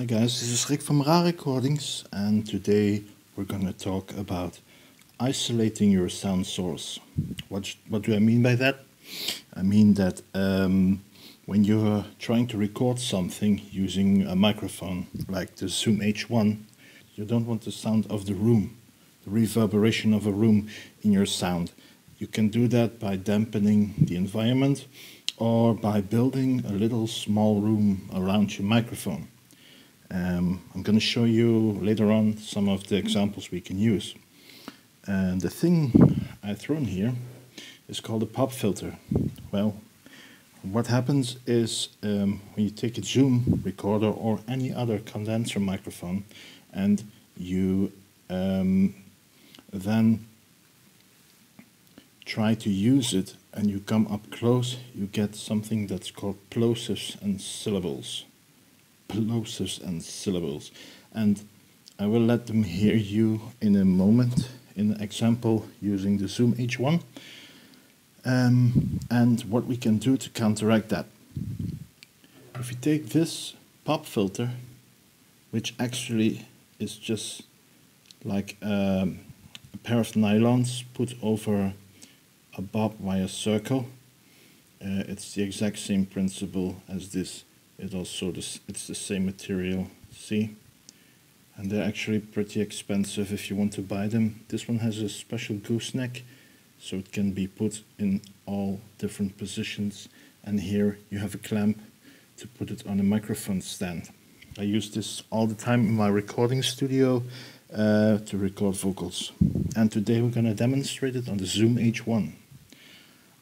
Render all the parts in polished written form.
Hi guys, this is Rick from RArecordings, and today we're going to talk about isolating your sound source. What do I mean by that? I mean that when you're trying to record something using a microphone like the Zoom H1, you don't want the sound of the room, the reverberation of a room in your sound. You can do that by dampening the environment or by building a little small room around your microphone. I'm going to show you later on some of the examples we can use. And the thing I've thrown here is called a pop filter. Well, what happens is when you take a Zoom recorder or any other condenser microphone and you then try to use it and you come up close, you get something that's called plosives and syllables. Plosives and syllables, and I will let them hear you in a moment in an example using the Zoom H1 and what we can do to counteract that. If you take this pop filter, which actually is just like a pair of nylons put over a bob wire circle, it's the exact same principle as this. It's the same material, see? And they're actually pretty expensive if you want to buy them. This one has a special gooseneck, so it can be put in all different positions. And here you have a clamp to put it on a microphone stand. I use this all the time in my recording studio to record vocals. And today we're going to demonstrate it on the Zoom H1.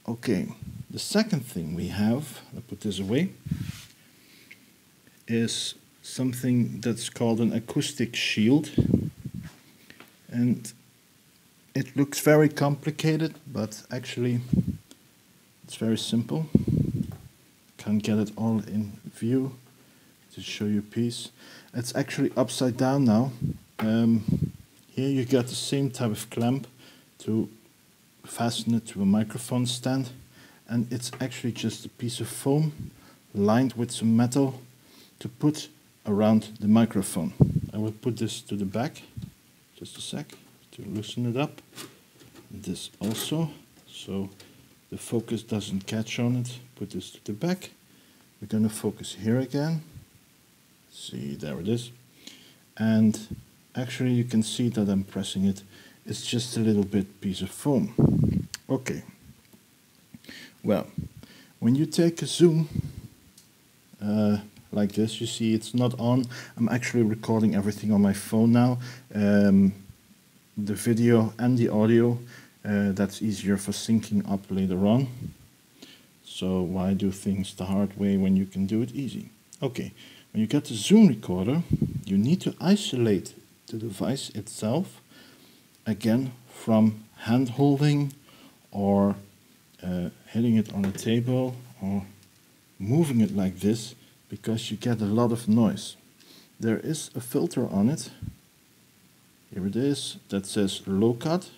Okay, the second thing we have, I'll put this away, is something that's called an acoustic shield, and it looks very complicated, but actually it's very simple. Can't get it all in view to show you a piece. It's actually upside down now. Here you get the same type of clamp to fasten it to a microphone stand, and it's actually just a piece of foam lined with some metal to put around the microphone. I will put this to the back, just a sec, to loosen it up. This also, so the focus doesn't catch on it. Put this to the back. We're going to focus here again. See, there it is. And actually you can see that I'm pressing it. It's just a little bit piece of foam. Okay. Well, when you take a Zoom, like this, you see it's not on. I'm actually recording everything on my phone now. The video and the audio, that's easier for syncing up later on. So why do things the hard way when you can do it easy? Okay, when you get the Zoom recorder, you need to isolate the device itself, again, from hand holding or hitting it on a table or moving it like this, because you get a lot of noise. There is a filter on it, here it is, that says low cut,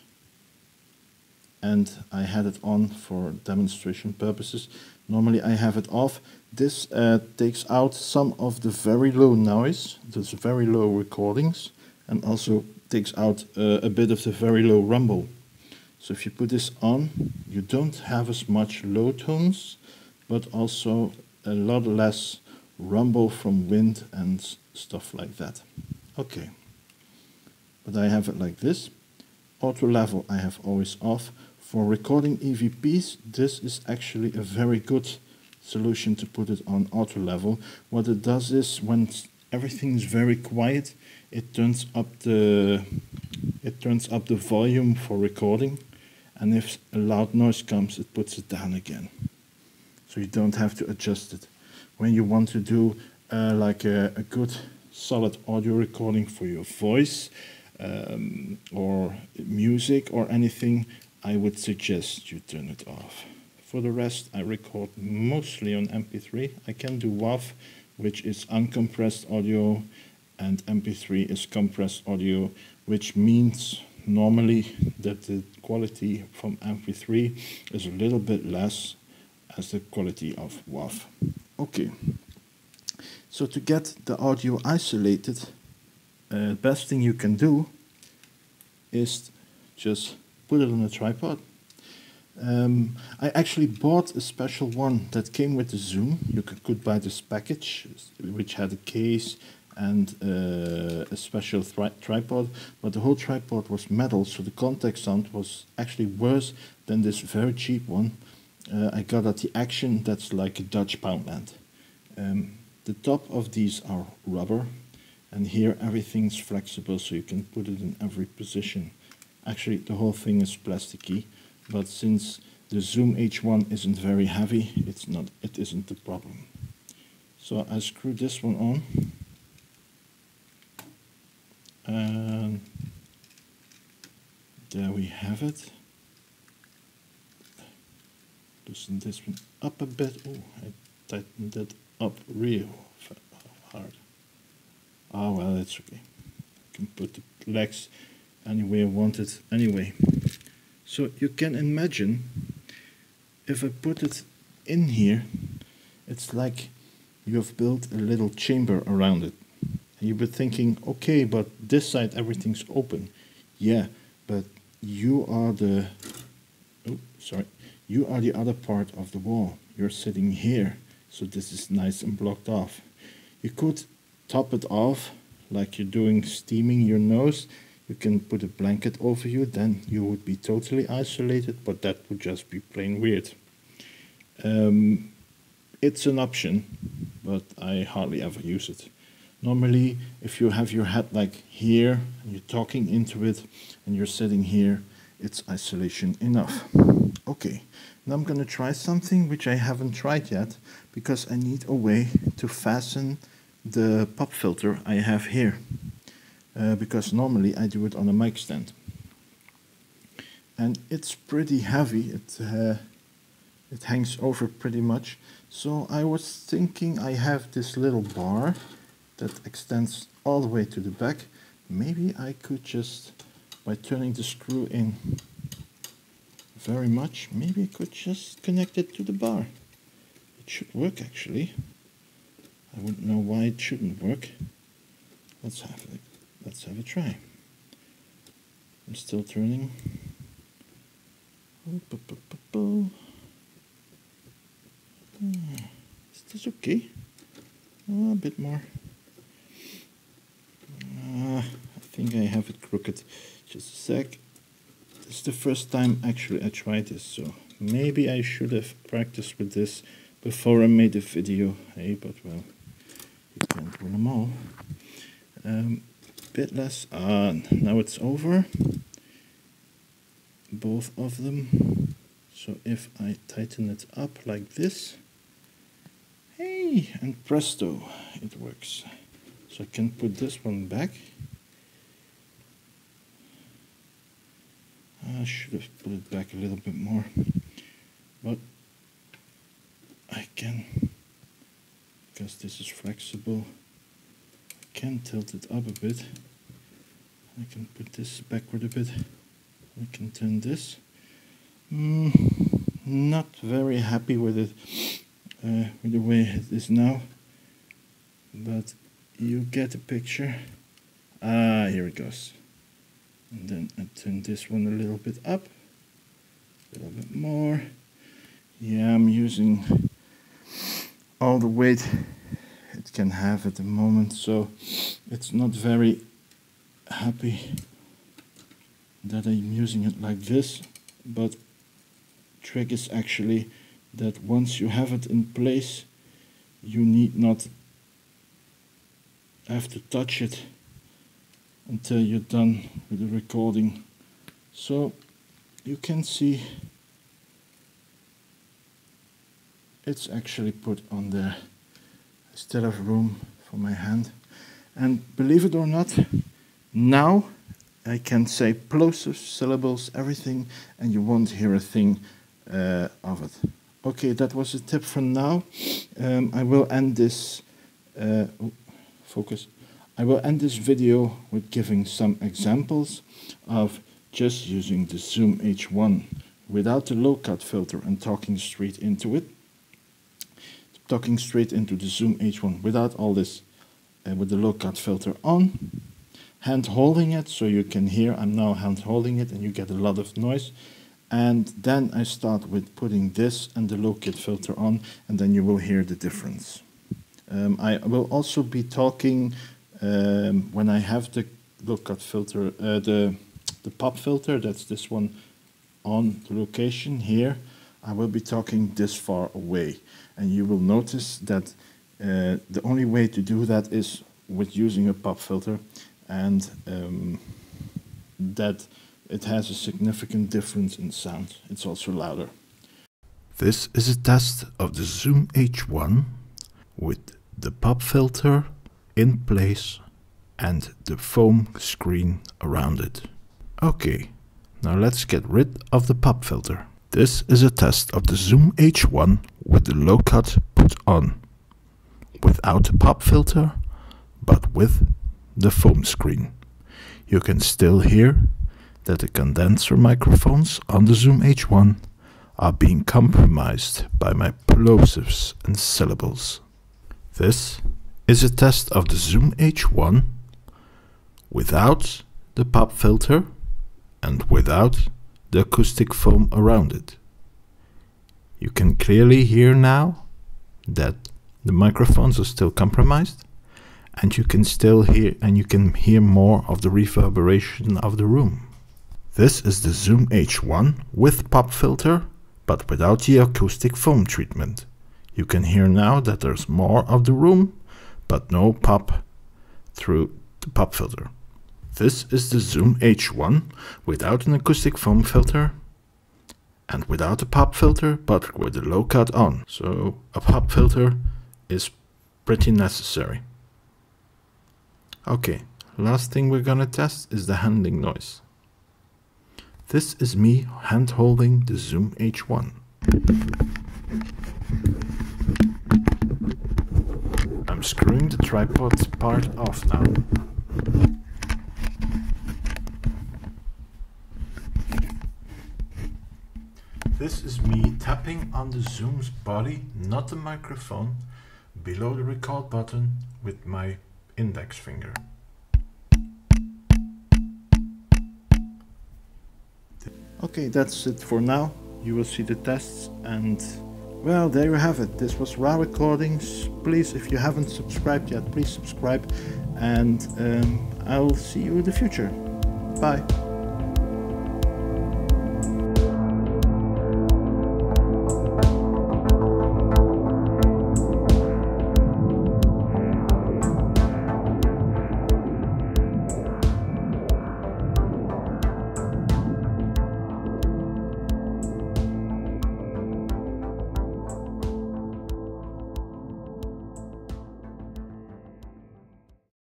and I had it on for demonstration purposes. Normally I have it off. This takes out some of the very low noise, those very low recordings, and also takes out a bit of the very low rumble. So if you put this on, you don't have as much low tones, but also a lot less rumble from wind and stuff like that. Okay, but I have it like this. Auto level I have always off. For recording EVPs, this is actually a very good solution to put it on auto level. What it does is, when everything is very quiet, it turns up the volume for recording, and if a loud noise comes, it puts it down again. So you don't have to adjust it. When you want to do like a good solid audio recording for your voice or music or anything, I would suggest you turn it off. For the rest, I record mostly on MP3. I can do WAV, which is uncompressed audio, and MP3 is compressed audio, which means normally that the quality from MP3 is a little bit less as the quality of WAV. Okay, So to get the audio isolated, the best thing you can do is just put it on a tripod. I actually bought a special one that came with the Zoom. You could buy this package, which had a case and a special tripod, but the whole tripod was metal, so the contact sound was actually worse than this very cheap one I got at the Action. That's like a Dutch Poundland. The top of these are rubber, and here everything's flexible, so you can put it in every position. Actually, the whole thing is plasticky, but since the Zoom H1 isn't very heavy, it isn't the problem. So I screw this one on, and there we have it. Loosen this one up a bit. Oh, I tightened that up real hard. Oh well, it's okay. I can put the legs any way I want it anyway. So you can imagine if I put it in here, it's like you have built a little chamber around it. And you were thinking, okay, but this side everything's open. Yeah, but you are the, you are the other part of the wall. You're sitting here, so this is nice and blocked off. You could top it off like you're doing steaming your nose. You can put a blanket over you, then you would be totally isolated, but that would just be plain weird. It's an option, but I hardly ever use it. Normally, if you have your head like here, and you're talking into it, and you're sitting here, it's isolation enough. Okay, now I'm gonna try something which I haven't tried yet, because I need a way to fasten the pop filter I have here. Because normally I do it on a mic stand. And it's pretty heavy, it hangs over pretty much. So I was thinking I have this little bar that extends all the way to the back. Maybe I could just, by turning the screw in very much, maybe I could just connect it to the bar. It should work actually. I wouldn't know why it shouldn't work. Let's have a try. I'm still turning. Is this okay? A bit more. I think I have it crooked. Just a sec. This is the first time actually I tried this, so maybe I should have practiced with this before I made the video. Hey, but well, you can't win them all. Bit less. Now it's over. Both of them. So if I tighten it up like this, hey, and presto, it works. So I can put this one back. I should have put it back a little bit more, but I can, because this is flexible, I can tilt it up a bit. I can put this backward a bit. I can turn this. Not very happy with it, with the way it is now, but you get a picture. Here it goes. And then I turn this one a little bit up, a little bit more. Yeah, I'm using all the weight it can have at the moment, so it's not very happy that I'm using it like this, but trick is actually that once you have it in place, you need not have to touch it until you're done with the recording. So you can see it's actually put on there. I still have room for my hand, and believe it or not, now I can say plosives, syllables, everything, and you won't hear a thing of it. Okay, that was a tip for now. I will end this focus. I will end this video with giving some examples of just using the Zoom H1 without the low cut filter and talking straight into it. talking straight into the Zoom H1 without all this, with the low cut filter on, hand holding it so you can hear. I'm now hand holding it and you get a lot of noise. And then I start with putting this and the low cut filter on, and then you will hear the difference. I will also be talking when I have the low cut filter, the pop filter, that's this one on the location here. I will be talking this far away, and you will notice that the only way to do that is with using a pop filter, and that it has a significant difference in sound. It's also louder. This is a test of the Zoom H1 with the pop filter in place and the foam screen around it. Okay, now let's get rid of the pop filter. This is a test of the Zoom H1 with the low cut put on, without the pop filter, but with the foam screen. You can still hear that the condenser microphones on the Zoom H1 are being compromised by my plosives and syllables. This is a test of the Zoom H1 without the pop filter and without the acoustic foam around it. You can clearly hear now that the microphones are still compromised, and you can still hear, and you can hear more of the reverberation of the room. This is the Zoom H1 with pop filter, but without the acoustic foam treatment. You can hear now that there's more of the room, but no pop through the pop filter. This is the Zoom H1 without an acoustic foam filter and without a pop filter, but with the low cut on. So a pop filter is pretty necessary. Okay, last thing we're gonna test is the handling noise. This is me hand holding the Zoom H1. I'm screwing the tripod part off now. This is me tapping on the Zoom's body, not the microphone, below the record button with my index finger. Okay, that's it for now. You will see the tests, and well, there you have it. This was RArecordings. Please, if you haven't subscribed yet, please subscribe, and I'll see you in the future. Bye.